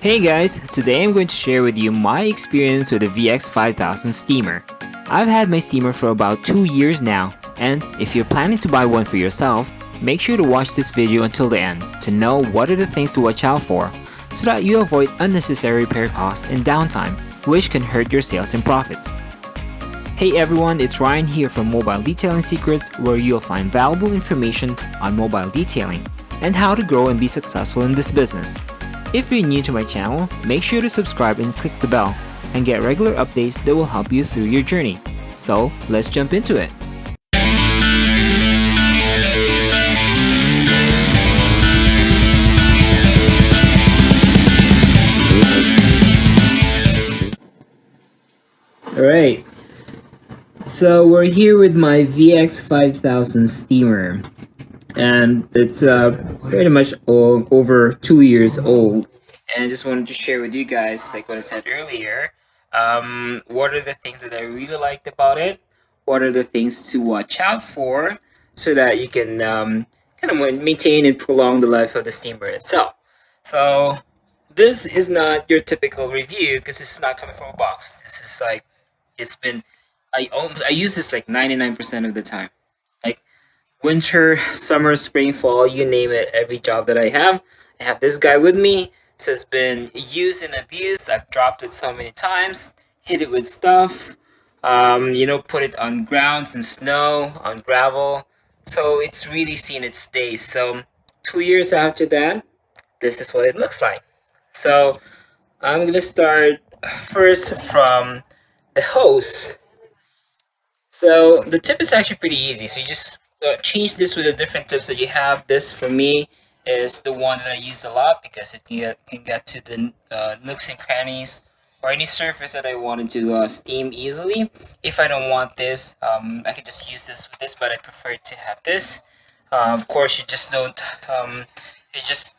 Hey guys, today I'm going to share with you my experience with the VX5000 Steamer. I've had my steamer for about 2 years now, and if you're planning to buy one for yourself, make sure to watch this video until the end to know what are the things to watch out for so that you avoid unnecessary repair costs and downtime, which can hurt your sales and profits. Hey everyone, it's Ryan here from Mobile Detailing Secrets, where you'll find valuable information on mobile detailing and how to grow and be successful in this business. If you're new to my channel, make sure to subscribe and click the bell and get regular updates that will help you through your journey. So let's jump into it. Alright, so we're here with my VX5000 Steamer, and it's pretty much over 2 years old. And I just wanted to share with you guys, like what I said earlier, what are the things that I really liked about it, what are the things to watch out for, so that you can kind of maintain and prolong the life of the steamer itself. So this is not your typical review because this is not coming from a box. This is like it's been I use this like 99% of the time. Like winter, summer, spring, fall, you name it, every job that I have this guy with me. So it's been used and abused. I've dropped it so many times, hit it with stuff, put it on grounds and snow, on gravel. So it's really seen its days. So 2 years after that, this is what it looks like. So I'm gonna start first from the hose. So the tip is actually pretty easy. So you just change this with the different tips that you have. This for me is the one that I use a lot because it can get to the nooks and crannies or any surface that I wanted to steam easily. If I don't want this, I can just use this with this, but I prefer to have this. Of course, you just don't. You just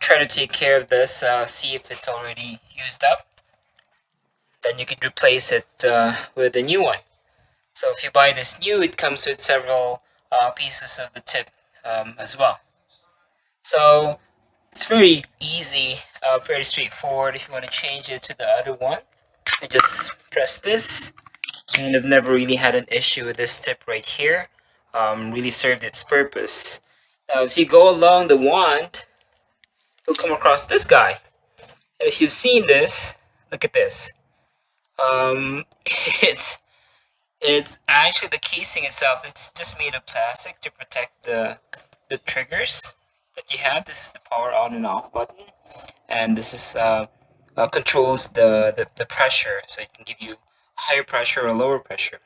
try to take care of this. See if it's already used up. Then you can replace it with a new one. So if you buy this new, it comes with several pieces of the tip as well. So it's very easy, very straightforward. If you want to change it to the other one, you just press this. And I've never really had an issue with this tip right here. Really served its purpose. Now, as you go along the wand, you'll come across this guy. And if you've seen this, look at this. It's It's actually the casing itself. It's just made of plastic to protect the triggers that you have. This is the power on and off button, and this is controls the pressure, so it can give you higher pressure or lower pressure.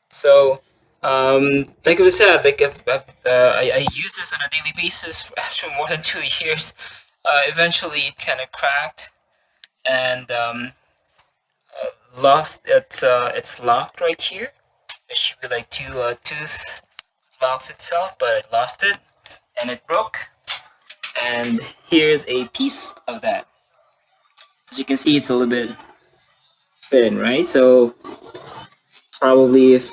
So, like I said, like I use this on a daily basis after more than 2 years. Eventually, it kind of cracked and lost it's locked right here. It should be like two tooth locks itself, but I lost it and it broke. And here's a piece of that. As you can see, it's a little bit thin, right? So probably if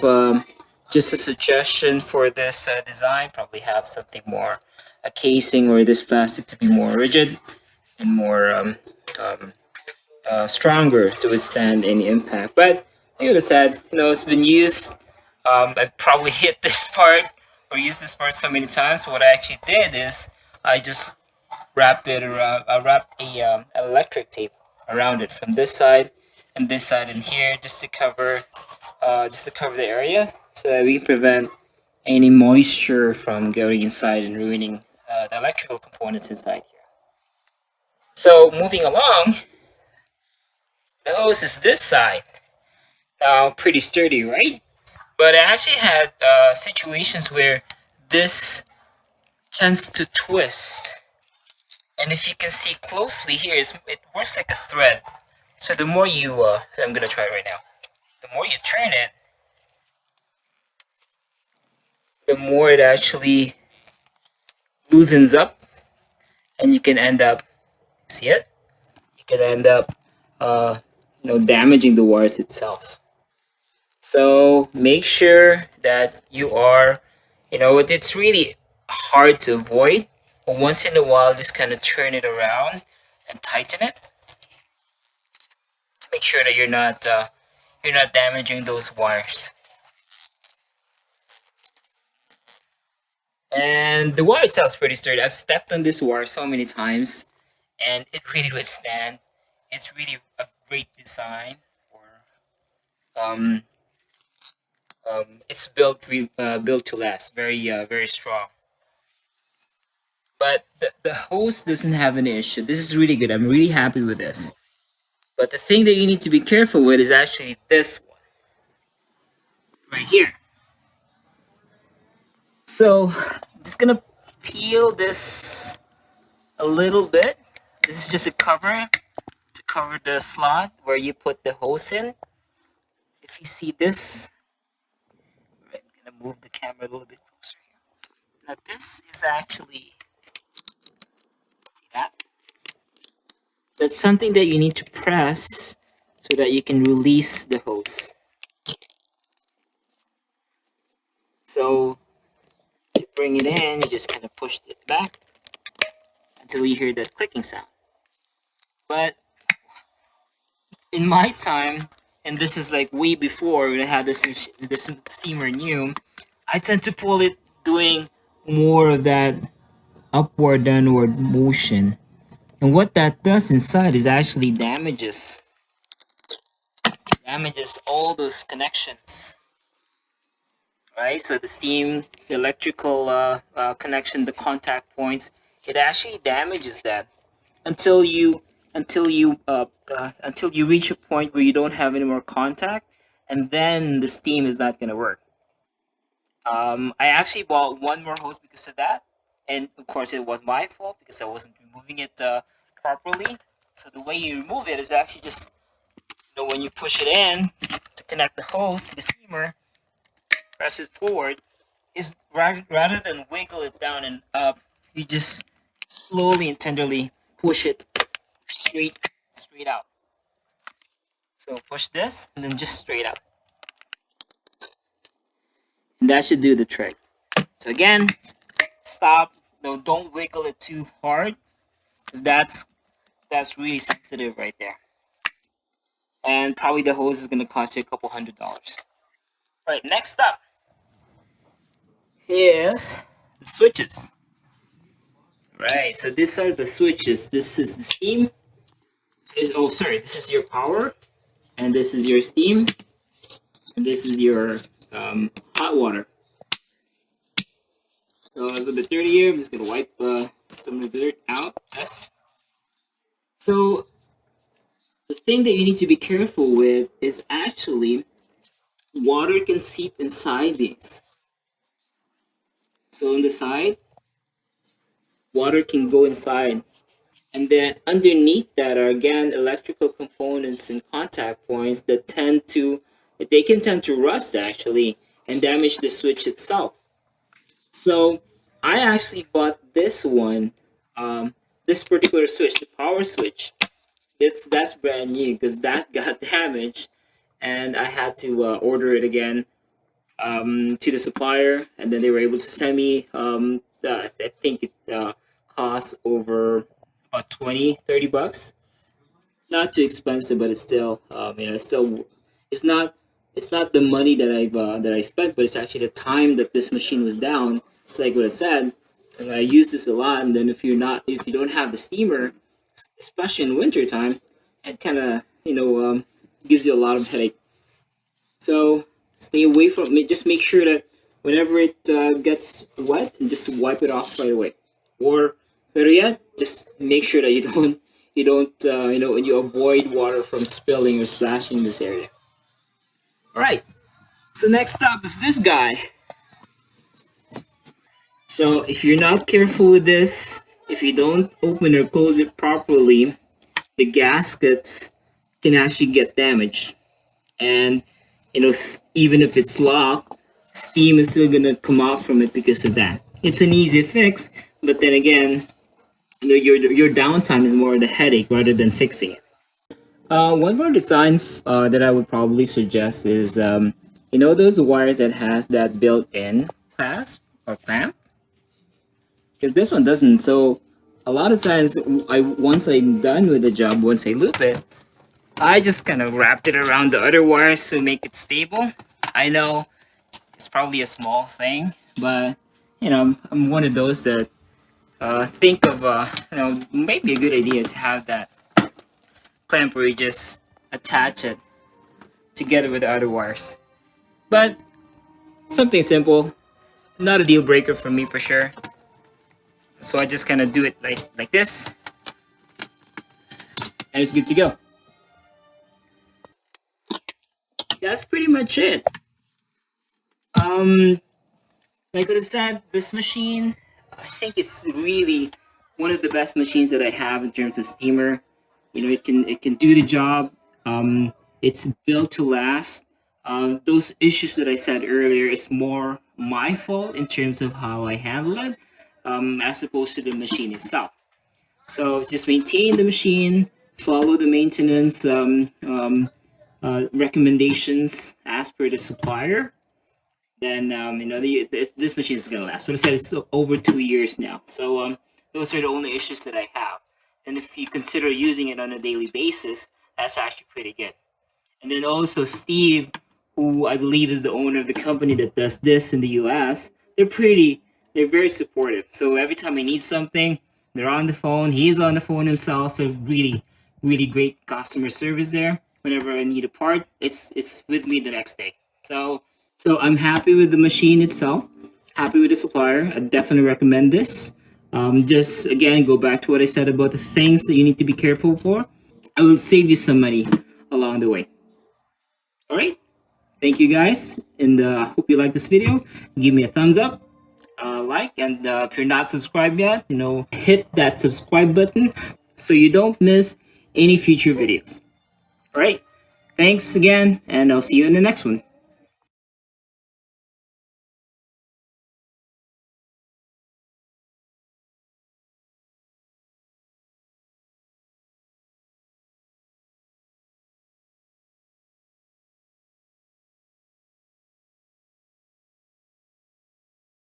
just a suggestion for this design, probably have something more a casing or this plastic to be more rigid and more stronger to withstand any impact. But like I said, it's been used. I probably hit this part or used this part so many times. So what I actually did is I just wrapped it around. I wrapped a electric tape around it from this side and here, just to cover the area, so that we can prevent any moisture from going inside and ruining the electrical components inside here. So moving along, the hose is this side. Now, pretty sturdy, right? But I actually had situations where this tends to twist. And if you can see closely here, it works like a thread. So the more you, I'm going to try it right now. The more you turn it, the more it actually loosens up. And you can end up, see it? You can end up, damaging the wires itself. So make sure that you are, it's really hard to avoid. But once in a while, just kind of turn it around and tighten it to make sure that you're not damaging those wires. And the wire itself is pretty sturdy. I've stepped on this wire so many times, and it really withstand. It's really a great design for um it's built to last. Very strong. But the hose doesn't have any issue. This is really good. I'm really happy with this. But the thing that you need to be careful with is actually this one right here. So I'm just gonna peel this a little bit. This is just a cover to cover the slot where you put the hose in. If you see this, right, I'm gonna move the camera a little bit closer here. Now this is actually, see that? That's something that you need to press so that you can release the hose. So to bring it in, you just kind of push it back until you hear that clicking sound. But in my time, and this is like way before when I had this steamer new, I tend to pull it doing more of that upward downward motion. And what that does inside is actually damages all those connections, right? So the steam, the electrical connection, the contact points, it actually damages that until you until you reach a point where you don't have any more contact, and then the steam is not gonna work. I actually bought one more hose because of that, and of course it was my fault because I wasn't removing it properly. So the way you remove it is actually just, you know, when you push it in to connect the hose to the steamer, press it forward, is rather than wiggle it down and up, you just slowly and tenderly push it straight out. So push this and then just straight out. And that should do the trick. So again, stop. No, don't wiggle it too hard, because that's really sensitive right there. And probably the hose is gonna cost you a couple $100s. Right, next up is the switches. Right, so these are the switches. This is the steam. Oh, sorry, this is your power, and this is your steam, and this is your hot water. So a little bit dirty here. I'm just gonna wipe some of the dirt out. Yes. So the thing that you need to be careful with is actually water can seep inside these. So on the side, water can go inside. And then underneath that are again electrical components and contact points that they can tend to rust actually and damage the switch itself. So I actually bought this one, this particular switch, the power switch. That's brand new because that got damaged, and I had to order it again to the supplier, and then they were able to send me. I think it costs over about 20-30 bucks. Not too expensive, but it's still it's not the money that I spent, but it's actually the time that this machine was down. It's like what I said. And I use this a lot, and then if you don't have the steamer, especially in winter time, it kind of gives you a lot of headache. So stay away from it. Just make sure that whenever it gets wet, just wipe it off right away. Or better yet, just make sure that you avoid water from spilling or splashing in this area. All right. So next up is this guy. So if you're not careful with this, if you don't open or close it properly, the gaskets can actually get damaged. And even if it's locked, steam is still gonna come out from it because of that. It's an easy fix, but then again, your downtime is more the headache rather than fixing it. One more design that I would probably suggest is those wires that has that built-in clasp or clamp, because this one doesn't. So a lot of times, once I'm done with the job, once I loop it, I just kind of wrapped it around the other wires to make it stable. I know it's probably a small thing, but I'm one of those that think of maybe a good idea to have that clamp where you just attach it together with the other wires. But something simple, not a deal breaker for me for sure. So I just kind of do it like this, and it's good to go. That's pretty much it. Um, like I could have said, this machine, I think it's really one of the best machines that I have in terms of steamer. It can do the job. It's built to last. Those issues that I said earlier, it's more my fault in terms of how I handle it, as opposed to the machine itself. So just maintain the machine, follow the maintenance recommendations as per the supplier. Then this machine is gonna last. So I said it's still over 2 years now. So those are the only issues that I have. And if you consider using it on a daily basis, that's actually pretty good. And then also Steve, who I believe is the owner of the company that does this in the US, they're very supportive. So every time I need something, they're on the phone. He's on the phone himself. So really, really great customer service there. Whenever I need a part, it's with me the next day. So I'm happy with the machine itself. Happy with the supplier. I definitely recommend this. Just again, go back to what I said about the things that you need to be careful for. I will save you some money along the way. All right. Thank you guys, and hope you like this video. Give me a thumbs up, like, and if you're not subscribed yet, hit that subscribe button so you don't miss any future videos. All right. Thanks again, and I'll see you in the next one.